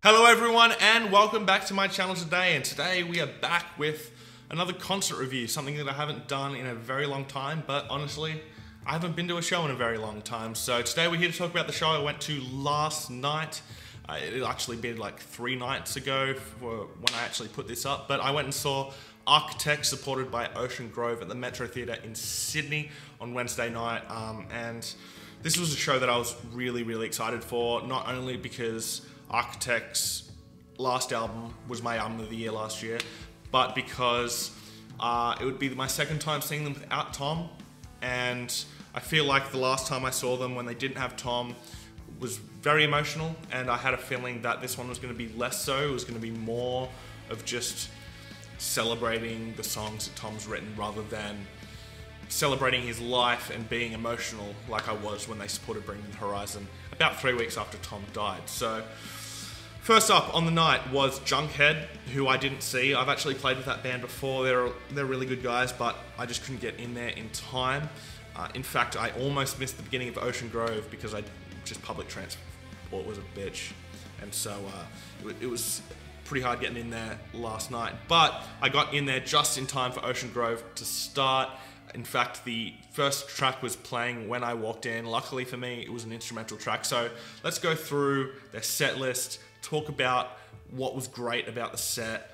Hello everyone and welcome back to my channel today, and today we are back with another concert review, something that I haven't done in a very long time, but honestly I haven't been to a show in a very long time. So today we're here to talk about the show I went to last night. It'll actually be like 3 nights ago when I actually put this up, but I went and saw Architects supported by Ocean Grove at the Metro Theatre in Sydney on Wednesday night, and this was a show that I was really excited for, not only because Architects' last album was my album of the year last year, but because it would be my second time seeing them without Tom, and I feel like the last time I saw them when they didn't have Tom was very emotional, and I had a feeling that this one was going to be less so. It was going to be more of just celebrating the songs that Tom's written rather than celebrating his life and being emotional like I was when they supported Bring Me the Horizon about 3 weeks after Tom died. So first up on the night was Junkhead, who I didn't see. I've actually played with that band before. They're really good guys, but I just couldn't get in there in time. In fact, I almost missed the beginning of Ocean Grove because public transport was a bitch, and so it was pretty hard getting in there last night. But I got in there just in time for Ocean Grove to start. In fact, the first track was playing when I walked in. Luckily for me, it was an instrumental track. So let's go through their set list, talk about what was great about the set.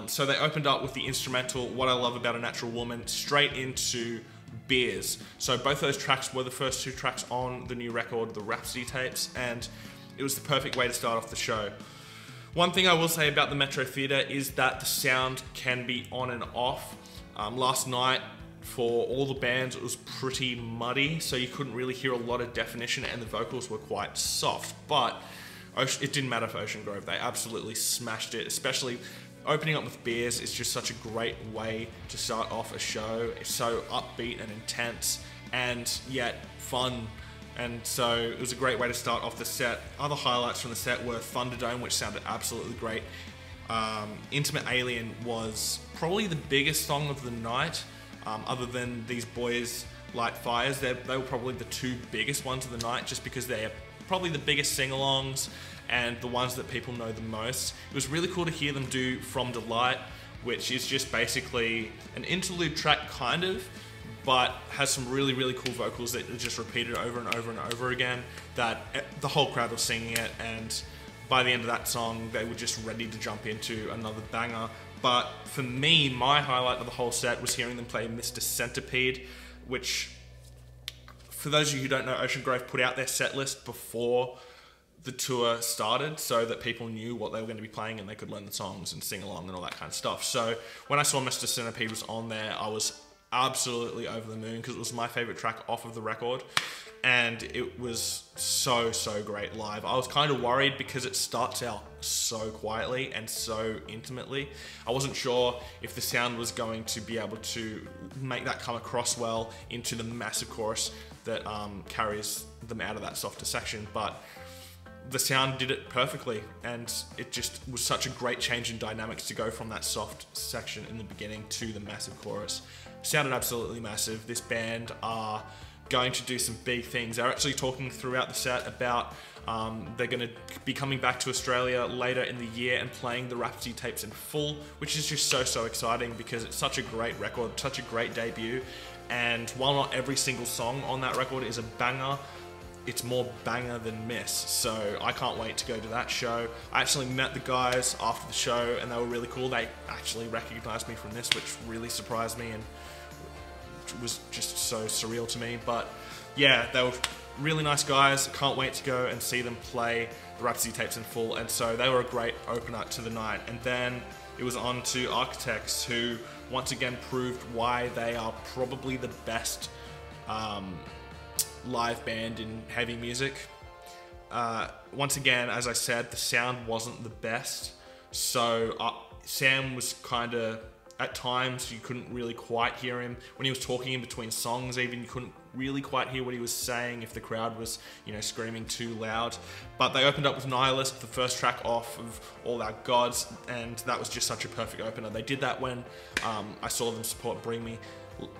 So they opened up with the instrumental What I Love About a Natural Woman, straight into Beers. So both those tracks were the first 2 tracks on the new record, the Rhapsody tapes, and it was the perfect way to start off the show. One thing I will say about the Metro Theatre is that the sound can be on and off. Last night, for all the bands, it was pretty muddy, so you couldn't really hear a lot of definition, and the vocals were quite soft, but it didn't matter for Ocean Grove. They absolutely smashed it, especially opening up with Beers. It's just such a great way to start off a show. It's so upbeat and intense and yet fun, and so it was a great way to start off the set. Other highlights from the set were Thunderdome, which sounded absolutely great. Intimate Alien was probably the biggest song of the night. Other than These Boys Light Fires, they were probably the 2 biggest ones of the night, just because they're probably the biggest sing-alongs and the ones that people know the most. It was really cool to hear them do From Delight, which is just basically an interlude track kind of, but has some really cool vocals that are just repeated over and over again, that the whole crowd was singing it, and by the end of that song they were just ready to jump into another banger. But for me, my highlight of the whole set was hearing them play Mr. Centipede, which, for those of you who don't know, Ocean Grove put out their set list before the tour started so that people knew what they were going to be playing and they could learn the songs and sing along and all that kind of stuff. So when I saw Mr. Centipede was on there, I was absolutely over the moon because it was my favorite track off of the record, and it was so great live. I was kind of worried because it starts out so quietly and so intimately. I wasn't sure if the sound was going to be able to make that come across well into the massive chorus that carries them out of that softer section, but the sound did it perfectly, and it just was such a great change in dynamics to go from that soft section in the beginning to the massive chorus. Sounded absolutely massive. This band are going to do some big things. They're actually talking throughout the set about they're going to be coming back to Australia later in the year and playing the Rhapsody tapes in full, which is just so exciting because it's such a great record, such a great debut, and while not every single song on that record is a banger, it's more banger than miss, so I can't wait to go to that show. I actually met the guys after the show and they were really cool. They actually recognized me from this, which really surprised me and was just so surreal to me. But yeah, they were really nice guys. Can't wait to go and see them play the Rhapsody tapes in full, and so they were a great opener to the night. And then it was on to Architects, who once again proved why they are probably the best live band in heavy music. Once again, as I said, the sound wasn't the best, so Sam was kind of, at times you couldn't really quite hear him when he was talking in between songs. Even you couldn't really quite hear what he was saying if the crowd was, you know, screaming too loud. But they opened up with Nihilist, the first track off of All Our Gods, and that was just such a perfect opener. They did that when I saw them support Bring Me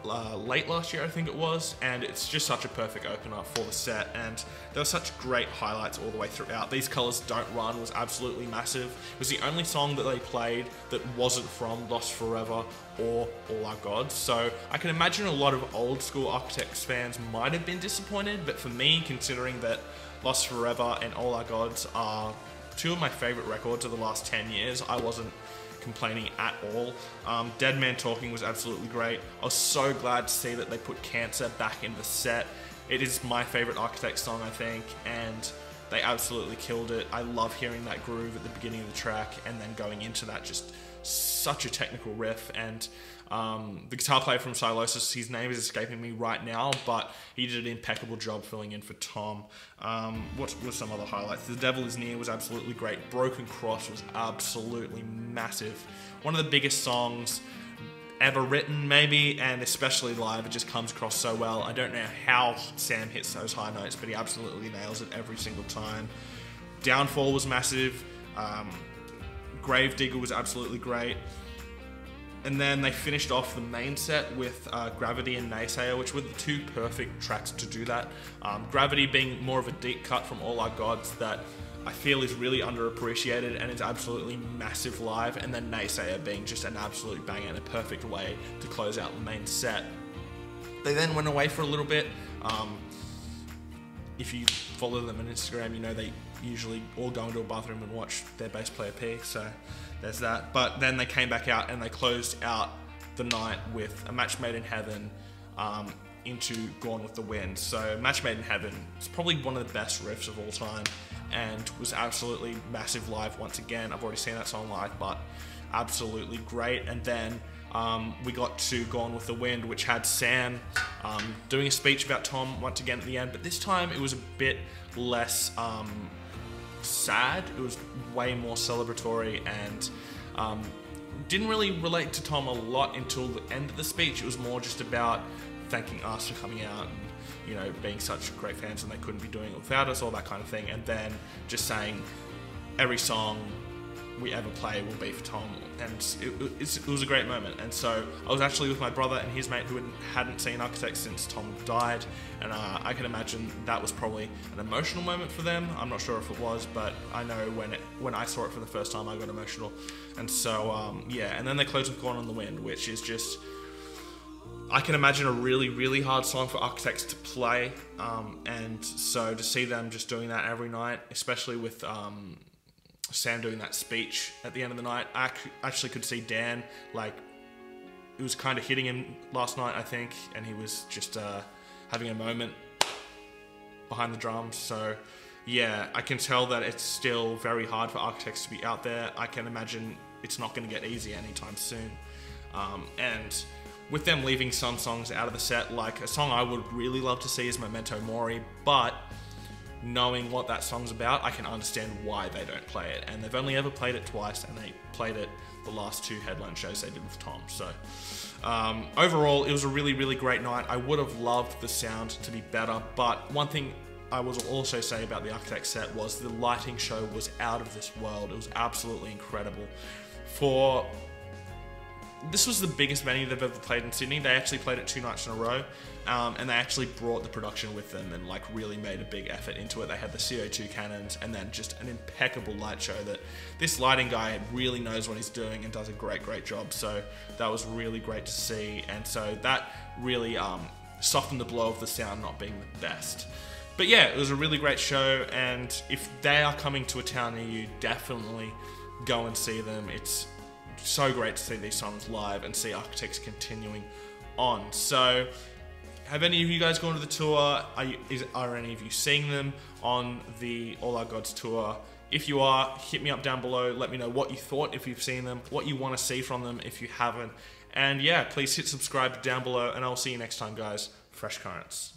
late last year, I think it was, and it's just such a perfect opener for the set, and there were such great highlights all the way throughout. These Colors Don't Run was absolutely massive. It was the only song that they played that wasn't from Lost Forever or All Our Gods, so I can imagine a lot of old school Architects fans might have been disappointed, but for me, considering that Lost Forever and All Our Gods are two of my favorite records of the last 10 years, I wasn't complaining at all. Dead Man Talking was absolutely great. I was so glad to see that they put Cancer back in the set. It is my favorite Architect song, I think, and they absolutely killed it. I love hearing that groove at the beginning of the track and then going into that, just such a technical riff. And the guitar player from Silosis, his name is escaping me right now, but he did an impeccable job filling in for Tom. What were some other highlights? The Devil Is Near was absolutely great. Broken Cross was absolutely massive. One of the biggest songs ever written, maybe, and especially live, it just comes across so well. I don't know how Sam hits those high notes, but he absolutely nails it every single time. Downfall was massive. Gravedigger was absolutely great. And then they finished off the main set with Gravity and Naysayer, which were the two perfect tracks to do that. Gravity being more of a deep cut from All Our Gods that I feel is really underappreciated and is absolutely massive live, and then Naysayer being just an absolute banger and a perfect way to close out the main set. They then went away for a little bit. If you follow them on Instagram, you know they usually all go into a bathroom and watch their bass player pee, so there's that. But then they came back out and they closed out the night with A Match Made in Heaven into Gone with the Wind. So Match Made in Heaven is probably one of the best riffs of all time and was absolutely massive live once again. I've already seen that song live, but absolutely great. And then we got to Gone with the Wind, which had Sam doing a speech about Tom once again at the end, but this time it was a bit less sad. It was way more celebratory and didn't really relate to Tom a lot until the end of the speech. It was more just about thanking us for coming out and, you know, being such great fans and they couldn't be doing it without us, all that kind of thing. And then just saying every song we ever play will be for Tom, and it was a great moment. And so I was actually with my brother and his mate who hadn't seen Architects since Tom died, and I can imagine that was probably an emotional moment for them. I'm not sure if it was, but I know when I saw it for the first time I got emotional. And so yeah, and then they closed with Gone on the Wind, which is just, I can imagine a really, really hard song for Architects to play, and so to see them just doing that every night, especially with Sam doing that speech at the end of the night, I actually could see Dan, like, it was kind of hitting him last night, I think, and he was just having a moment behind the drums. So yeah, I can tell that it's still very hard for Architects to be out there. I can imagine it's not going to get easy anytime soon. And with them leaving some songs out of the set, like a song I would really love to see is Memento Mori, but knowing what that song's about, I can understand why they don't play it. And they've only ever played it twice, and they played it the last two headline shows they did with Tom. So overall, it was a really, really great night. I would have loved the sound to be better, but one thing I will also say about the Architect set was the lighting show was out of this world. It was absolutely incredible. This was the biggest venue they've ever played in Sydney. They actually played it 2 nights in a row, and they actually brought the production with them and like really made a big effort into it. They had the CO2 cannons and then just an impeccable light show that this lighting guy really knows what he's doing and does a great job. So that was really great to see, and so that really softened the blow of the sound not being the best. But yeah, it was a really great show, and if they are coming to a town near you, definitely go and see them. It's so great to see these songs live and see Architects continuing on. So have any of you guys gone to the tour? Are any of you seeing them on the All Our Gods tour? If you are, hit me up down below. Let me know what you thought if you've seen them, what you want to see from them if you haven't. And yeah, please hit subscribe down below, and I'll see you next time, guys. Fresh Currents.